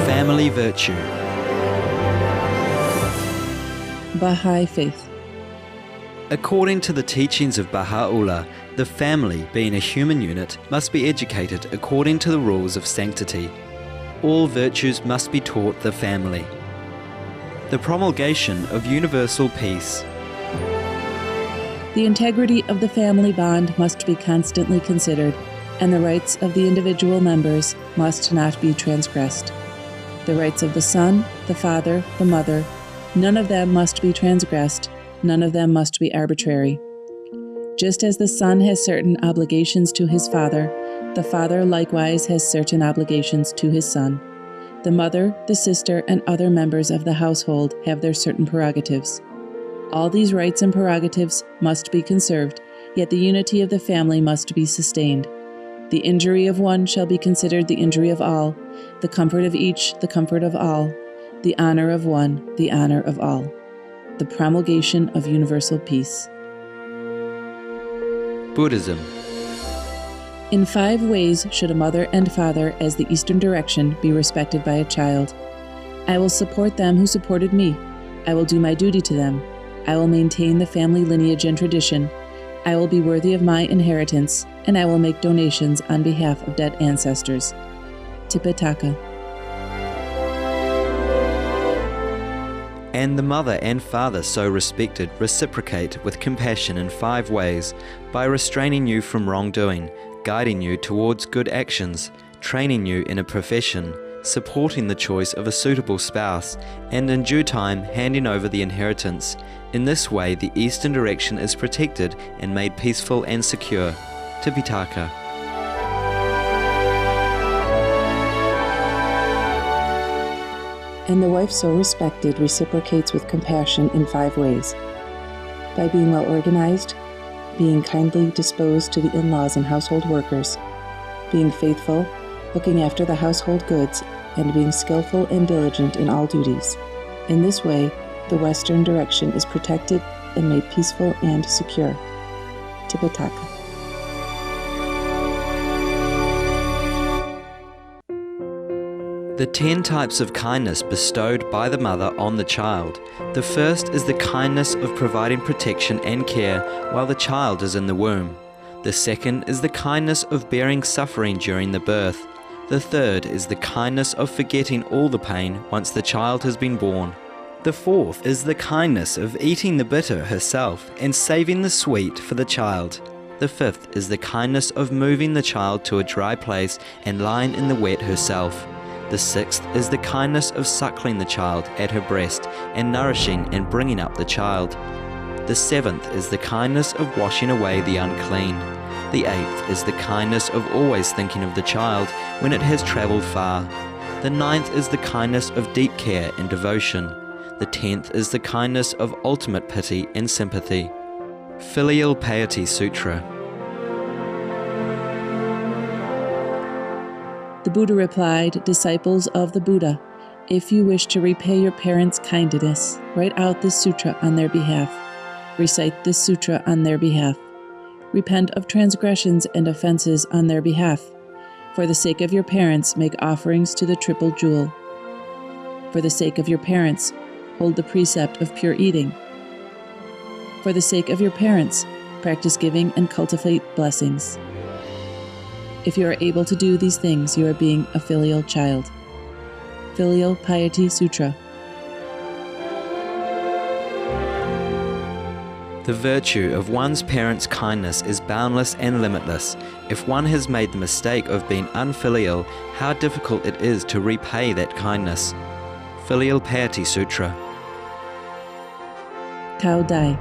Family virtue. Baha'i faith. According to the teachings of Baha'u'llah, the family, being a human unit, must be educated according to the rules of sanctity. All virtues must be taught the family. The promulgation of universal peace. The integrity of the family bond must be constantly considered, and the rights of the individual members must not be transgressed. The rights of the son, the father, the mother, none of them must be transgressed, none of them must be arbitrary. Just as the son has certain obligations to his father, the father likewise has certain obligations to his son. The mother, the sister, and other members of the household have their certain prerogatives. All these rights and prerogatives must be conserved, yet the unity of the family must be sustained. The injury of one shall be considered the injury of all, the comfort of each the comfort of all, the honor of one the honor of all. The promulgation of universal peace. Buddhism. In 5 ways should a mother and father as the Eastern direction be respected by a child. I will support them who supported me. I will do my duty to them. I will maintain the family lineage and tradition. I will be worthy of my inheritance, and I will make donations on behalf of dead ancestors. Tipitaka. And the mother and father so respected reciprocate with compassion in 5 ways, by restraining you from wrongdoing, guiding you towards good actions, training you in a profession, supporting the choice of a suitable spouse, and in due time handing over the inheritance. In this way the Eastern direction is protected and made peaceful and secure. Tipitaka. And the wife so respected reciprocates with compassion in 5 ways. By being well organized, being kindly disposed to the in-laws and household workers, being faithful, looking after the household goods, and being skillful and diligent in all duties. In this way, the Western direction is protected and made peaceful and secure. Tipitaka. The 10 types of kindness bestowed by the mother on the child. The first is the kindness of providing protection and care while the child is in the womb. The second is the kindness of bearing suffering during the birth. The third is the kindness of forgetting all the pain once the child has been born. The fourth is the kindness of eating the bitter herself and saving the sweet for the child. The fifth is the kindness of moving the child to a dry place and lying in the wet herself. The sixth is the kindness of suckling the child at her breast and nourishing and bringing up the child. The seventh is the kindness of washing away the unclean. The eighth is the kindness of always thinking of the child when it has travelled far. The ninth is the kindness of deep care and devotion. The 10th is the kindness of ultimate pity and sympathy. Filial Piety Sutra. The Buddha replied, "Disciples of the Buddha, if you wish to repay your parents' kindness, write out this sutra on their behalf. Recite this sutra on their behalf. Repent of transgressions and offenses on their behalf. For the sake of your parents, make offerings to the triple jewel. For the sake of your parents, hold the precept of pure eating. For the sake of your parents, practice giving and cultivate blessings. If you are able to do these things, you are being a filial child." Filial Piety Sutra. The virtue of one's parents' kindness is boundless and limitless. If one has made the mistake of being unfilial, how difficult it is to repay that kindness. Filial Piety Sutra. Tao Dai.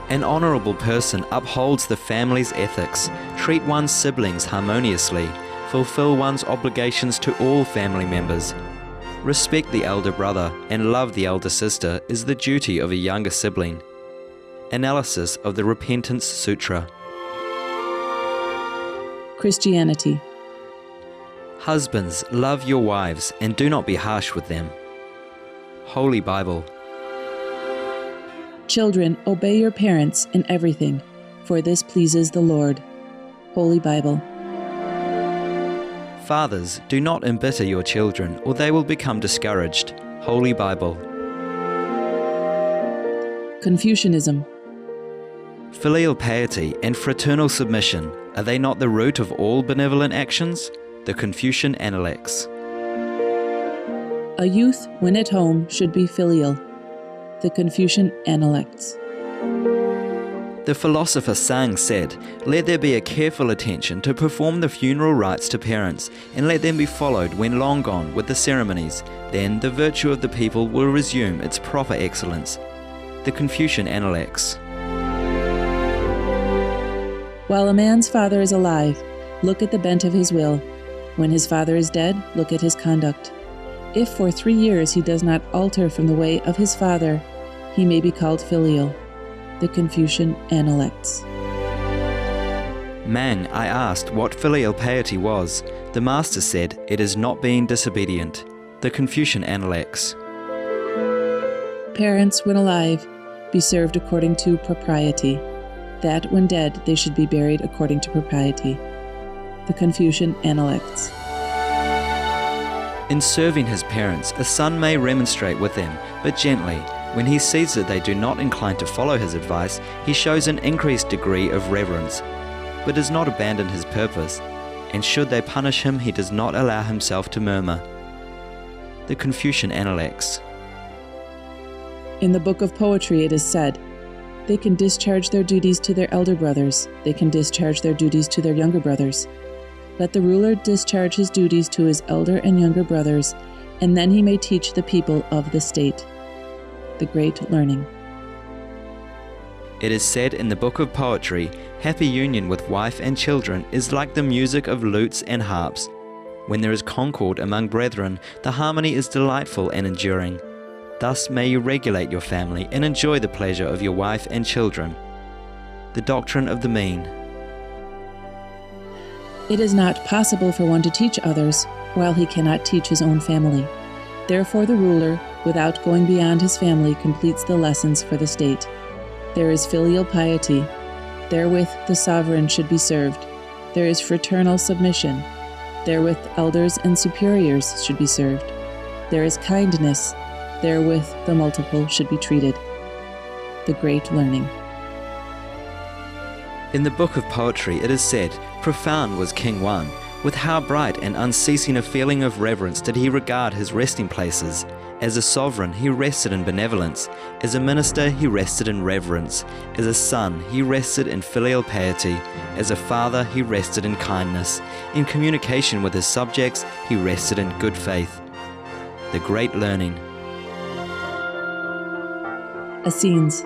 An honourable person upholds the family's ethics, treat one's siblings harmoniously, fulfill one's obligations to all family members. Respect the elder brother and love the elder sister is the duty of a younger sibling. Analysis of the Repentance Sutra. Christianity. Husbands, love your wives and do not be harsh with them. Holy Bible. Children, obey your parents in everything, for this pleases the Lord. Holy Bible. Fathers, do not embitter your children, or they will become discouraged. Holy Bible. Confucianism. Filial piety and fraternal submission, are they not the root of all benevolent actions? The Confucian Analects. A youth, when at home, should be filial. The Confucian Analects. The philosopher Sang said, "Let there be a careful attention to perform the funeral rites to parents, and let them be followed when long gone with the ceremonies. Then the virtue of the people will resume its proper excellence." The Confucian Analects. While a man's father is alive, look at the bent of his will. When his father is dead, look at his conduct. If for 3 years he does not alter from the way of his father, he may be called filial. The Confucian Analects. Mang, I asked what filial piety was. The master said, "It is not being disobedient." The Confucian Analects. Parents, when alive, be served according to propriety, that when dead they should be buried according to propriety. The Confucian Analects. In serving his parents, a son may remonstrate with them, but gently. When he sees that they do not incline to follow his advice, he shows an increased degree of reverence, but does not abandon his purpose, and should they punish him, he does not allow himself to murmur. The Confucian Analects. In the book of poetry it is said, "They can discharge their duties to their elder brothers, they can discharge their duties to their younger brothers. Let the ruler discharge his duties to his elder and younger brothers, and then he may teach the people of the state." The Great Learning. It is said in the book of poetry, happy union with wife and children is like the music of lutes and harps. When there is concord among brethren, the harmony is delightful and enduring. Thus may you regulate your family and enjoy the pleasure of your wife and children. The Doctrine of the Mean. It is not possible for one to teach others while he cannot teach his own family. Therefore the ruler, without going beyond his family, completes the lessons for the state. There is filial piety. Therewith the sovereign should be served. There is fraternal submission. Therewith elders and superiors should be served. There is kindness. Therewith the multiple should be treated. The Great Learning. In the book of poetry it is said, profound was King Wan. With how bright and unceasing a feeling of reverence did he regard his resting places. As a sovereign, he rested in benevolence. As a minister, he rested in reverence. As a son, he rested in filial piety. As a father, he rested in kindness. In communication with his subjects, he rested in good faith. The Great Learning. Essenes.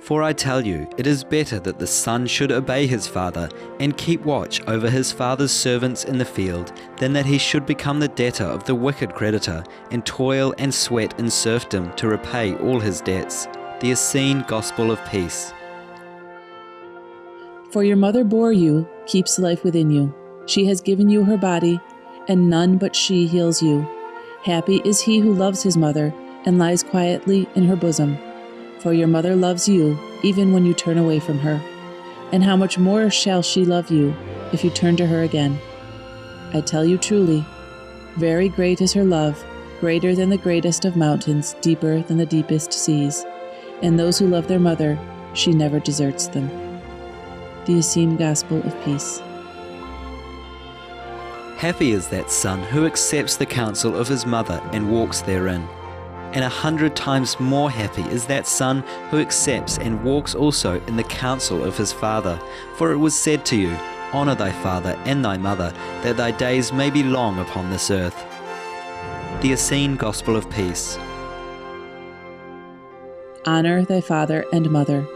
For I tell you, it is better that the son should obey his father and keep watch over his father's servants in the field, than that he should become the debtor of the wicked creditor and toil and sweat in serfdom to repay all his debts. The Essene Gospel of Peace. For your mother bore you, keeps life within you. She has given you her body, and none but she heals you. Happy is he who loves his mother and lies quietly in her bosom. For your mother loves you, even when you turn away from her. And how much more shall she love you, if you turn to her again? I tell you truly, very great is her love, greater than the greatest of mountains, deeper than the deepest seas. And those who love their mother, she never deserts them. The Essene Gospel of Peace. Happy is that son who accepts the counsel of his mother and walks therein. And 100 times more happy is that son who accepts and walks also in the counsel of his father. For it was said to you, Honour thy father and thy mother, that thy days may be long upon this earth. The Essene Gospel of Peace. Honor thy father and mother.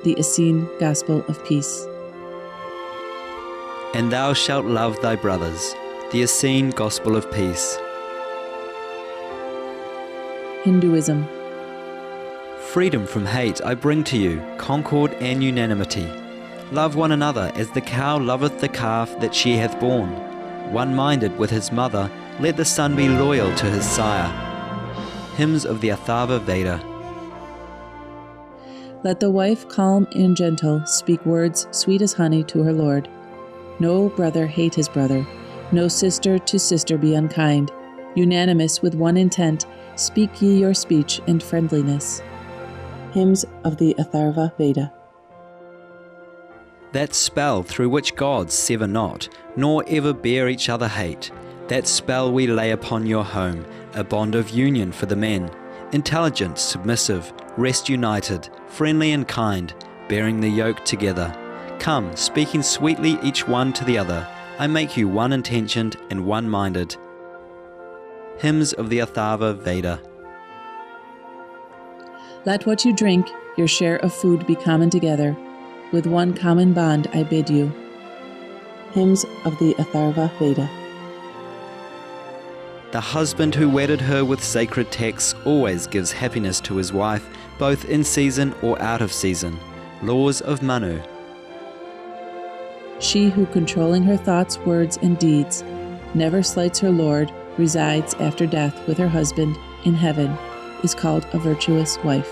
The Essene Gospel of Peace. And thou shalt love thy brothers. The Essene Gospel of Peace. Hinduism. Freedom from hate I bring to you, concord and unanimity. Love one another as the cow loveth the calf that she hath borne. One-minded with his mother, let the son be loyal to his sire. Hymns of the Atharva Veda. Let the wife calm and gentle speak words sweet as honey to her lord. No brother hate his brother, No sister to sister be unkind. Unanimous with one intent, speak ye your speech in friendliness. Hymns of the Atharva Veda. That spell through which gods sever not, nor ever bear each other hate, that spell we lay upon your home, a bond of union for the men, intelligent, submissive, rest united, friendly and kind, bearing the yoke together. Come, speaking sweetly each one to the other, I make you one-intentioned and one-minded. Hymns of the Atharva Veda. Let what you drink, your share of food be common together. With one common bond I bid you. Hymns of the Atharva Veda. The husband who wedded her with sacred texts always gives happiness to his wife, both in season or out of season. Laws of Manu. She who, controlling her thoughts, words, and deeds, never slights her lord, resides after death with her husband in heaven, is called a virtuous wife.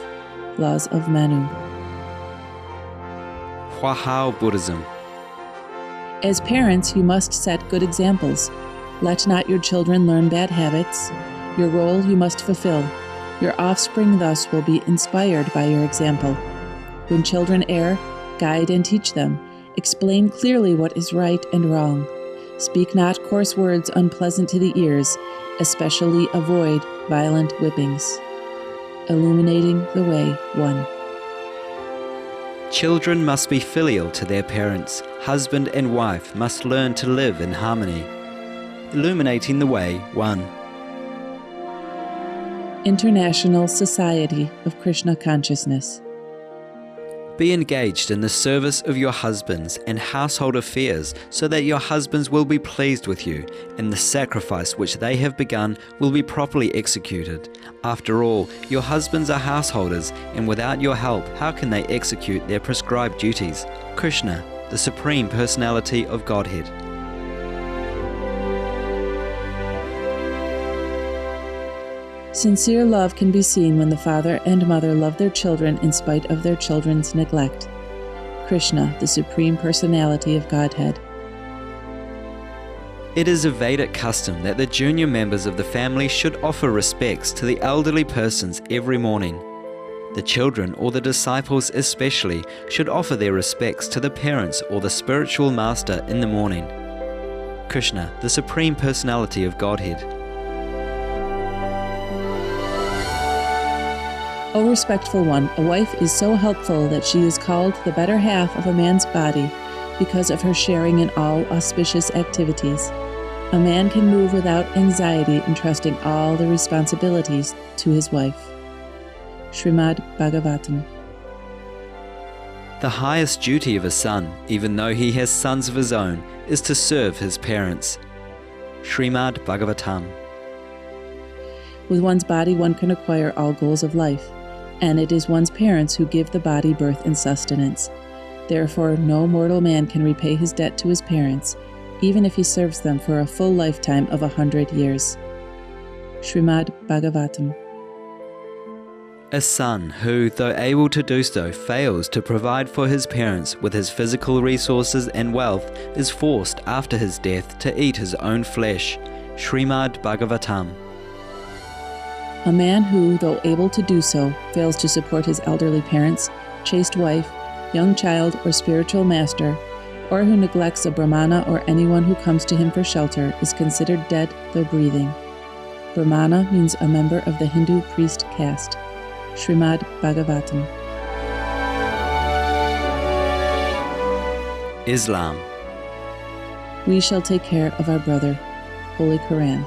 Laws of Manu. Hoa Hao Buddhism. As parents, you must set good examples. Let not your children learn bad habits. Your role you must fulfill. Your offspring thus will be inspired by your example. When children err, guide and teach them. Explain clearly what is right and wrong. Speak not coarse words unpleasant to the ears, especially avoid violent whippings. Illuminating the Way 1. Children must be filial to their parents. Husband and wife must learn to live in harmony. Illuminating the Way 1. International Society of Krishna Consciousness. Be engaged in the service of your husbands and household affairs so that your husbands will be pleased with you and the sacrifice which they have begun will be properly executed. After all, your husbands are householders, and without your help, how can they execute their prescribed duties? Krishna, the Supreme Personality of Godhead. Sincere love can be seen when the father and mother love their children in spite of their children's neglect. Krishna, the Supreme Personality of Godhead. It is a Vedic custom that the junior members of the family should offer respects to the elderly persons every morning. The children, or the disciples especially, should offer their respects to the parents or the spiritual master in the morning. Krishna, the Supreme Personality of Godhead. O respectful one, a wife is so helpful that she is called the better half of a man's body because of her sharing in all auspicious activities. A man can move without anxiety, entrusting all the responsibilities to his wife. Srimad Bhagavatam. The highest duty of a son, even though he has sons of his own, is to serve his parents. Srimad Bhagavatam. With one's body one can acquire all goals of life, and it is one's parents who give the body birth and sustenance. Therefore, no mortal man can repay his debt to his parents, even if he serves them for a full lifetime of 100 years. Srimad Bhagavatam. A son who, though able to do so, fails to provide for his parents with his physical resources and wealth is forced after his death to eat his own flesh. Srimad Bhagavatam. A man who, though able to do so, fails to support his elderly parents, chaste wife, young child, or spiritual master, or who neglects a brahmana or anyone who comes to him for shelter, is considered dead though breathing. Brahmana means a member of the Hindu priest caste. Srimad Bhagavatam. Islam. We shall take care of our brother. Holy Qur'an.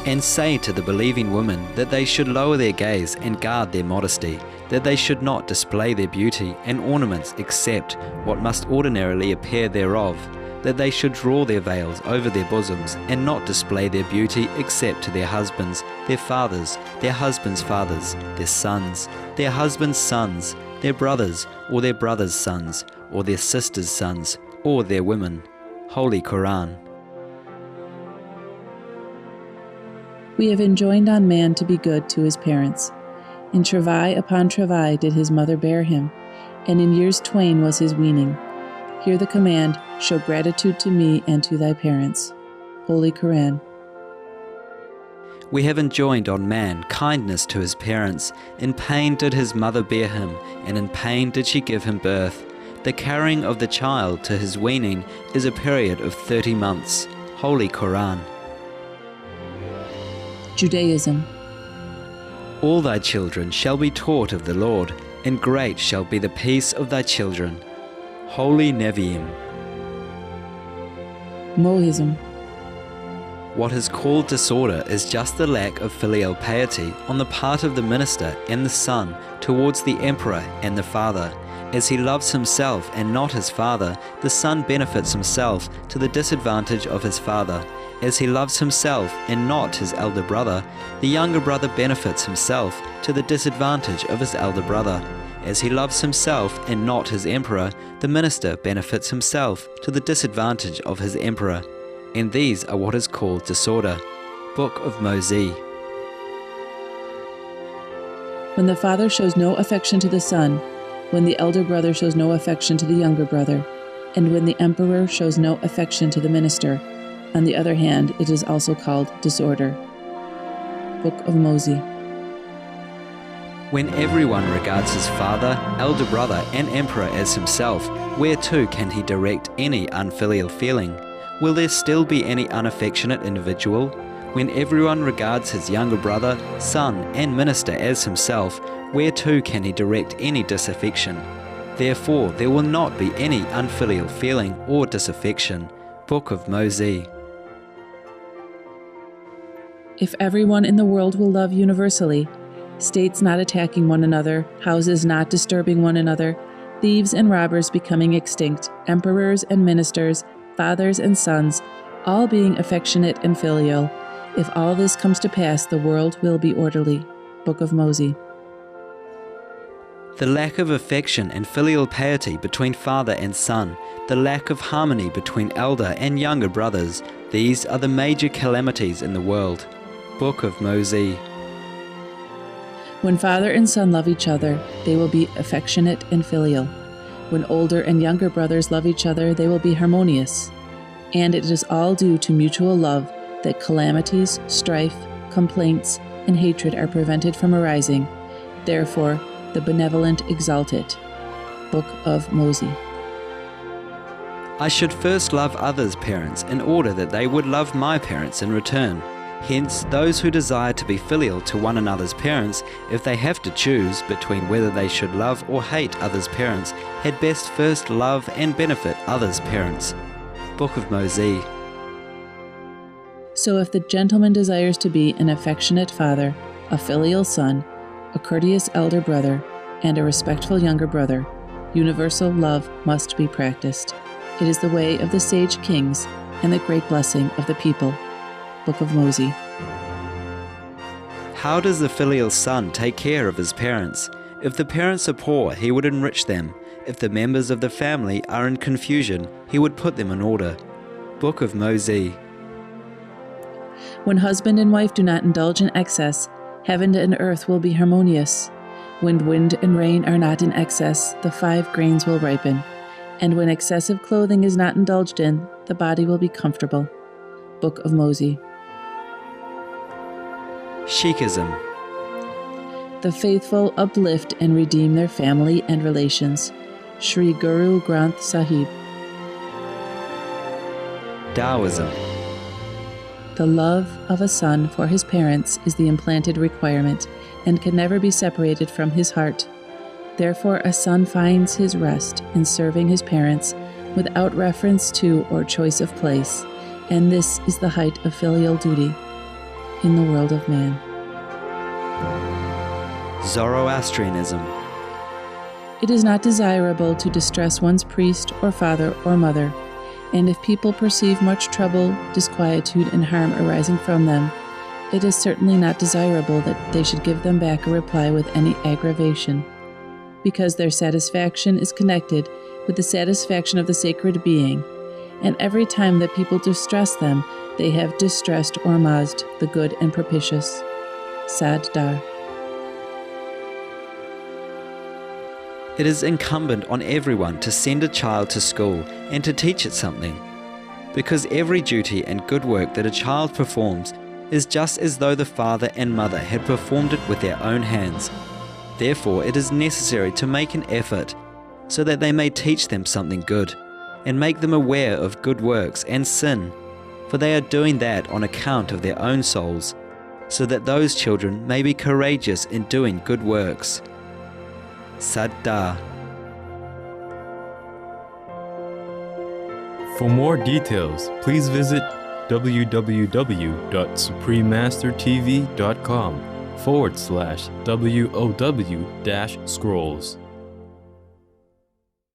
And say to the believing women that they should lower their gaze and guard their modesty, that they should not display their beauty and ornaments except what must ordinarily appear thereof, that they should draw their veils over their bosoms and not display their beauty except to their husbands, their fathers, their husbands' fathers, their sons, their husbands' sons, their brothers, or their brothers' sons, or their sisters' sons, or their women. Holy Qur'an. We have enjoined on man to be good to his parents. In travail upon travail did his mother bear him, and in years twain was his weaning. Hear the command, show gratitude to me and to thy parents. Holy Qur'an. We have enjoined on man kindness to his parents. In pain did his mother bear him, and in pain did she give him birth. The carrying of the child to his weaning is a period of 30 months. Holy Qur'an. Judaism. All thy children shall be taught of the Lord, and great shall be the peace of thy children. Holy Neviim. Mohism. What is called disorder is just the lack of filial piety on the part of the minister and the son towards the emperor and the father. As he loves himself and not his father, the son benefits himself to the disadvantage of his father. As he loves himself and not his elder brother, the younger brother benefits himself to the disadvantage of his elder brother. As he loves himself and not his emperor, the minister benefits himself to the disadvantage of his emperor. And these are what is called disorder. Book of Moses. When the father shows no affection to the son, when the elder brother shows no affection to the younger brother, and when the emperor shows no affection to the minister, on the other hand, it is also called disorder. Book of Moses. When everyone regards his father, elder brother, and emperor as himself, whereto can he direct any unfilial feeling? Will there still be any unaffectionate individual? When everyone regards his younger brother, son, and minister as himself, whereto can he direct any disaffection? Therefore, there will not be any unfilial feeling or disaffection. Book of Moses. If everyone in the world will love universally, states not attacking one another, houses not disturbing one another, thieves and robbers becoming extinct, emperors and ministers, fathers and sons, all being affectionate and filial, if all this comes to pass, the world will be orderly. Book of Moses. The lack of affection and filial piety between father and son, the lack of harmony between elder and younger brothers, these are the major calamities in the world. Book of Moses. When father and son love each other, they will be affectionate and filial. When older and younger brothers love each other, they will be harmonious. And it is all due to mutual love that calamities, strife, complaints, and hatred are prevented from arising. Therefore, the benevolent exalt it. Book of Moses. I should first love others' parents in order that they would love my parents in return. Hence, those who desire to be filial to one another's parents, if they have to choose between whether they should love or hate others' parents, had best first love and benefit others' parents. Book of Moses. So if the gentleman desires to be an affectionate father, a filial son, a courteous elder brother, and a respectful younger brother, universal love must be practiced. It is the way of the sage kings and the great blessing of the people. Book of Moses. How does the filial son take care of his parents? If the parents are poor, he would enrich them. If the members of the family are in confusion, he would put them in order. Book of Moses. When husband and wife do not indulge in excess, heaven and earth will be harmonious. When wind and rain are not in excess, the 5 grains will ripen. And when excessive clothing is not indulged in, the body will be comfortable. Book of Moses. Sikhism. The faithful uplift and redeem their family and relations. Sri Guru Granth Sahib. Taoism. The love of a son for his parents is the implanted requirement and can never be separated from his heart. Therefore, a son finds his rest in serving his parents without reference to or choice of place, and this is the height of filial duty in the world of man. Zoroastrianism. It is not desirable to distress one's priest or father or mother, and if people perceive much trouble, disquietude, and harm arising from them, it is certainly not desirable that they should give them back a reply with any aggravation, because their satisfaction is connected with the satisfaction of the sacred being, and every time that people distress them, they have distressed or mazd the good and propitious. Sad Dar. It is incumbent on everyone to send a child to school and to teach it something, because every duty and good work that a child performs is just as though the father and mother had performed it with their own hands. Therefore, it is necessary to make an effort so that they may teach them something good, and make them aware of good works and sin, for they are doing that on account of their own souls, so that those children may be courageous in doing good works. Saddha. For more details, please visit www.suprememastertv.com/WOW-scrolls.